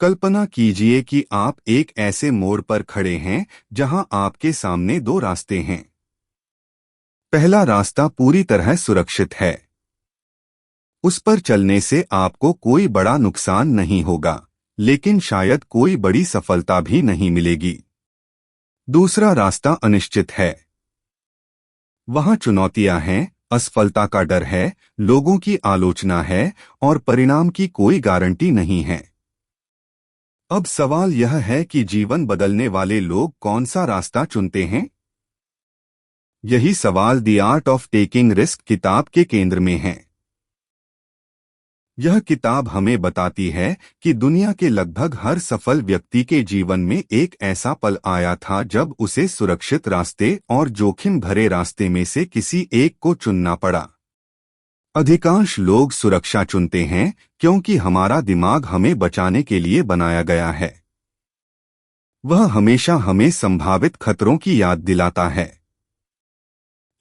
कल्पना कीजिए कि आप एक ऐसे मोड़ पर खड़े हैं जहां आपके सामने दो रास्ते हैं। पहला रास्ता पूरी तरह सुरक्षित है। उस पर चलने से आपको कोई बड़ा नुकसान नहीं होगा, लेकिन शायद कोई बड़ी सफलता भी नहीं मिलेगी। दूसरा रास्ता अनिश्चित है। वहां चुनौतियां हैं, असफलता का डर है, लोगों की आलोचना है और परिणाम की कोई गारंटी नहीं है। अब सवाल यह है कि जीवन बदलने वाले लोग कौन सा रास्ता चुनते हैं? यही सवाल the art of taking risk किताब के केंद्र में है। यह किताब हमें बताती है कि दुनिया के लगभग हर सफल व्यक्ति के जीवन में एक ऐसा पल आया था जब उसे सुरक्षित रास्ते और जोखिम भरे रास्ते में से किसी एक को चुनना पड़ा। अधिकांश लोग सुरक्षा चुनते हैं क्योंकि हमारा दिमाग हमें बचाने के लिए बनाया गया है। वह हमेशा हमें संभावित खतरों की याद दिलाता है।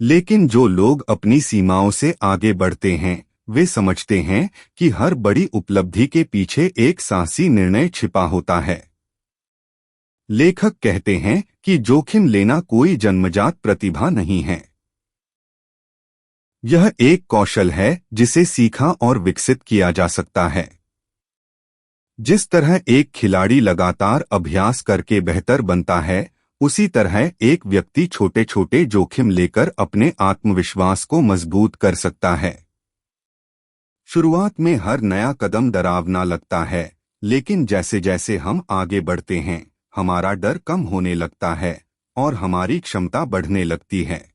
लेकिन जो लोग अपनी सीमाओं से आगे बढ़ते हैं, वे समझते हैं कि हर बड़ी उपलब्धि के पीछे एक साहसी निर्णय छिपा होता है। लेखक कहते हैं कि जोखिम लेना कोई जन्मजात प्रतिभा नहीं है। यह एक कौशल है जिसे सीखा और विकसित किया जा सकता है। जिस तरह एक खिलाड़ी लगातार अभ्यास करके बेहतर बनता है, उसी तरह एक व्यक्ति छोटे छोटे जोखिम लेकर अपने आत्मविश्वास को मजबूत कर सकता है। शुरुआत में हर नया कदम डरावना लगता है, लेकिन जैसे जैसे हम आगे बढ़ते हैं, हमारा डर कम होने लगता है और हमारी क्षमता बढ़ने लगती है।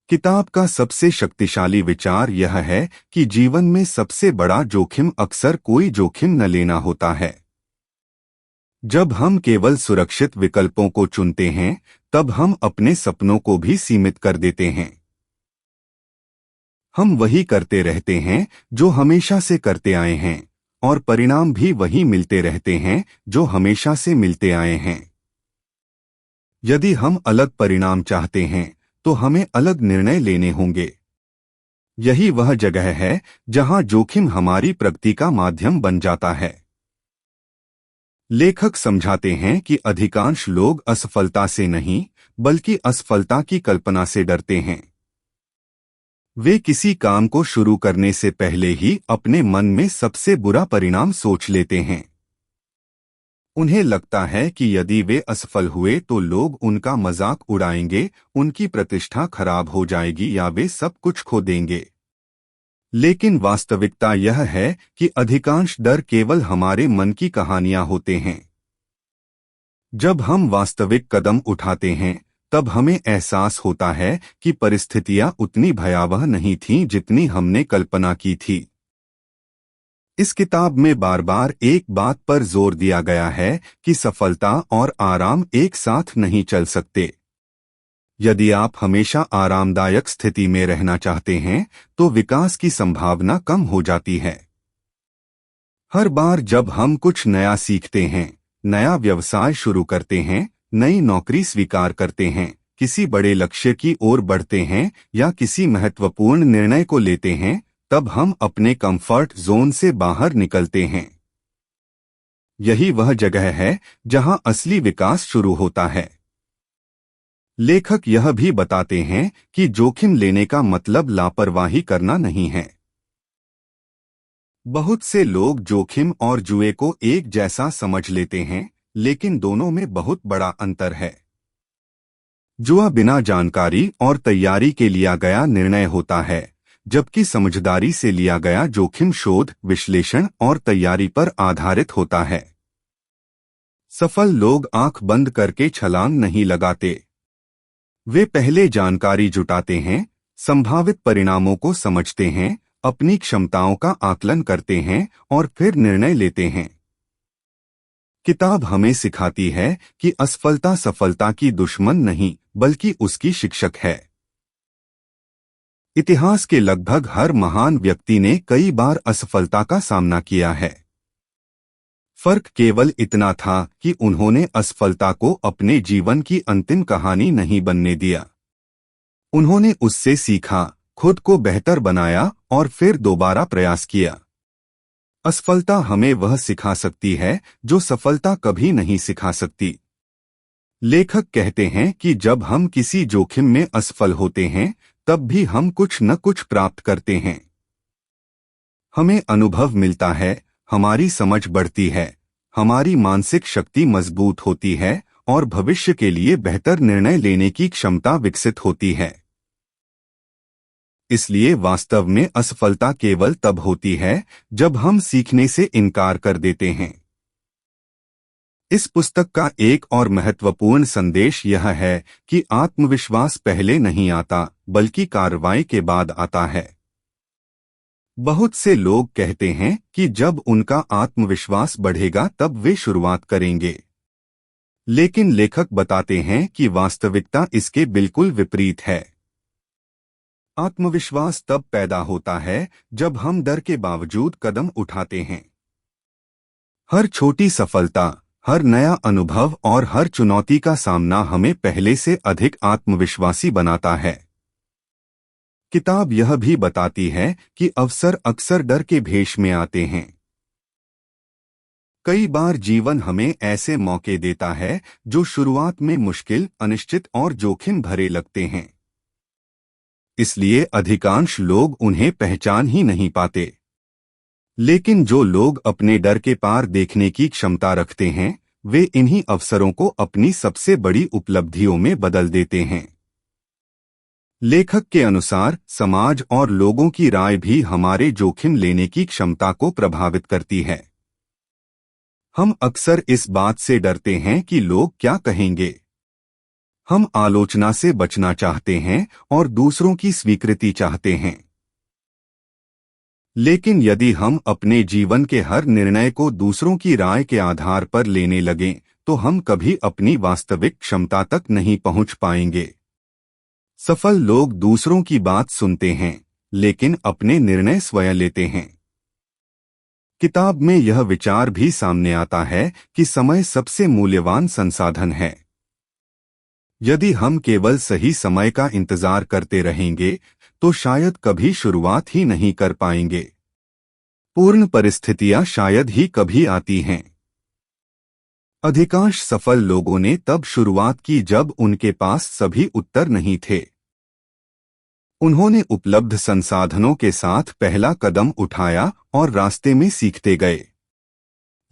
किताब का सबसे शक्तिशाली विचार यह है कि जीवन में सबसे बड़ा जोखिम अक्सर कोई जोखिम न लेना होता है। जब हम केवल सुरक्षित विकल्पों को चुनते हैं, तब हम अपने सपनों को भी सीमित कर देते हैं। हम वही करते रहते हैं जो हमेशा से करते आए हैं, और परिणाम भी वही मिलते रहते हैं जो हमेशा से मिलते आए हैं। यदि हम अलग परिणाम चाहते हैं, तो हमें अलग निर्णय लेने होंगे। यही वह जगह है जहां जोखिम हमारी प्रगति का माध्यम बन जाता है। लेखक समझाते हैं कि अधिकांश लोग असफलता से नहीं, बल्कि असफलता की कल्पना से डरते हैं। वे किसी काम को शुरू करने से पहले ही अपने मन में सबसे बुरा परिणाम सोच लेते हैं। उन्हें लगता है कि यदि वे असफल हुए तो लोग उनका मजाक उड़ाएंगे, उनकी प्रतिष्ठा खराब हो जाएगी या वे सब कुछ खो देंगे। लेकिन वास्तविकता यह है कि अधिकांश डर केवल हमारे मन की कहानियां होते हैं। जब हम वास्तविक कदम उठाते हैं, तब हमें एहसास होता है कि परिस्थितियां उतनी भयावह नहीं थीं जितनी हमने कल्पना की थी। इस किताब में बार बार एक बात पर जोर दिया गया है कि सफलता और आराम एक साथ नहीं चल सकते। यदि आप हमेशा आरामदायक स्थिति में रहना चाहते हैं, तो विकास की संभावना कम हो जाती है। हर बार जब हम कुछ नया सीखते हैं, नया व्यवसाय शुरू करते हैं, नई नौकरी स्वीकार करते हैं, किसी बड़े लक्ष्य की ओर बढ़ते हैं या किसी महत्वपूर्ण निर्णय को लेते हैं, तब हम अपने कंफर्ट जोन से बाहर निकलते हैं। यही वह जगह है जहां असली विकास शुरू होता है। लेखक यह भी बताते हैं कि जोखिम लेने का मतलब लापरवाही करना नहीं है। बहुत से लोग जोखिम और जुए को एक जैसा समझ लेते हैं, लेकिन दोनों में बहुत बड़ा अंतर है। जुआ बिना जानकारी और तैयारी के लिया गया निर्णय होता है, जबकि समझदारी से लिया गया जोखिम शोध, विश्लेषण और तैयारी पर आधारित होता है। सफल लोग आंख बंद करके छलांग नहीं लगाते। वे पहले जानकारी जुटाते हैं, संभावित परिणामों को समझते हैं, अपनी क्षमताओं का आकलन करते हैं और फिर निर्णय लेते हैं। किताब हमें सिखाती है कि असफलता सफलता की दुश्मन नहीं, बल्कि उसकी शिक्षक है। इतिहास के लगभग हर महान व्यक्ति ने कई बार असफलता का सामना किया है। फर्क केवल इतना था कि उन्होंने असफलता को अपने जीवन की अंतिम कहानी नहीं बनने दिया। उन्होंने उससे सीखा, खुद को बेहतर बनाया और फिर दोबारा प्रयास किया। असफलता हमें वह सिखा सकती है जो सफलता कभी नहीं सिखा सकती। लेखक कहते हैं कि जब हम किसी जोखिम में असफल होते हैं तब भी हम कुछ न कुछ प्राप्त करते हैं। हमें अनुभव मिलता है, हमारी समझ बढ़ती है, हमारी मानसिक शक्ति मजबूत होती है और भविष्य के लिए बेहतर निर्णय लेने की क्षमता विकसित होती है। इसलिए वास्तव में असफलता केवल तब होती है जब हम सीखने से इनकार कर देते हैं। इस पुस्तक का एक और महत्वपूर्ण संदेश यह है कि आत्मविश्वास पहले नहीं आता बल्कि कार्रवाई के बाद आता है। बहुत से लोग कहते हैं कि जब उनका आत्मविश्वास बढ़ेगा तब वे शुरुआत करेंगे, लेकिन लेखक बताते हैं कि वास्तविकता इसके बिल्कुल विपरीत है। आत्मविश्वास तब पैदा होता है जब हम डर के बावजूद कदम उठाते हैं। हर छोटी सफलता, हर नया अनुभव और हर चुनौती का सामना हमें पहले से अधिक आत्मविश्वासी बनाता है। किताब यह भी बताती है कि अवसर अक्सर डर के भेष में आते हैं। कई बार जीवन हमें ऐसे मौके देता है जो शुरुआत में मुश्किल, अनिश्चित और जोखिम भरे लगते हैं। इसलिए अधिकांश लोग उन्हें पहचान ही नहीं पाते। लेकिन जो लोग अपने डर के पार देखने की क्षमता रखते हैं, वे इन्हीं अवसरों को अपनी सबसे बड़ी उपलब्धियों में बदल देते हैं। लेखक के अनुसार समाज और लोगों की राय भी हमारे जोखिम लेने की क्षमता को प्रभावित करती है। हम अक्सर इस बात से डरते हैं कि लोग क्या कहेंगे। हम आलोचना से बचना चाहते हैं और दूसरों की स्वीकृति चाहते हैं। लेकिन यदि हम अपने जीवन के हर निर्णय को दूसरों की राय के आधार पर लेने लगें, तो हम कभी अपनी वास्तविक क्षमता तक नहीं पहुंच पाएंगे। सफल लोग दूसरों की बात सुनते हैं, लेकिन अपने निर्णय स्वयं लेते हैं। किताब में यह विचार भी सामने आता है कि समय सबसे मूल्यवान संसाधन है। यदि हम केवल सही समय का इंतजार करते रहेंगे, तो शायद कभी शुरुआत ही नहीं कर पाएंगे। पूर्ण परिस्थितियां शायद ही कभी आती हैं। अधिकांश सफल लोगों ने तब शुरुआत की जब उनके पास सभी उत्तर नहीं थे। उन्होंने उपलब्ध संसाधनों के साथ पहला कदम उठाया और रास्ते में सीखते गए।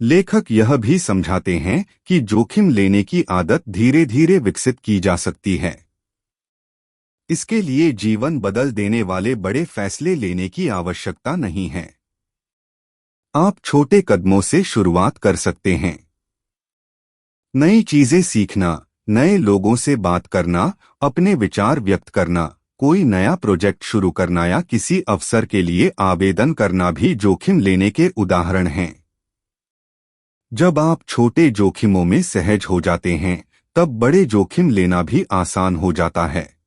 लेखक यह भी समझाते हैं कि जोखिम लेने की आदत धीरे धीरे विकसित की जा सकती है। इसके लिए जीवन बदल देने वाले बड़े फैसले लेने की आवश्यकता नहीं है। आप छोटे कदमों से शुरुआत कर सकते हैं। नई चीजें सीखना, नए लोगों से बात करना, अपने विचार व्यक्त करना, कोई नया प्रोजेक्ट शुरू करना या किसी अवसर के लिए आवेदन करना भी जोखिम लेने के उदाहरण हैं। जब आप छोटे जोखिमों में सहज हो जाते हैं, तब बड़े जोखिम लेना भी आसान हो जाता है।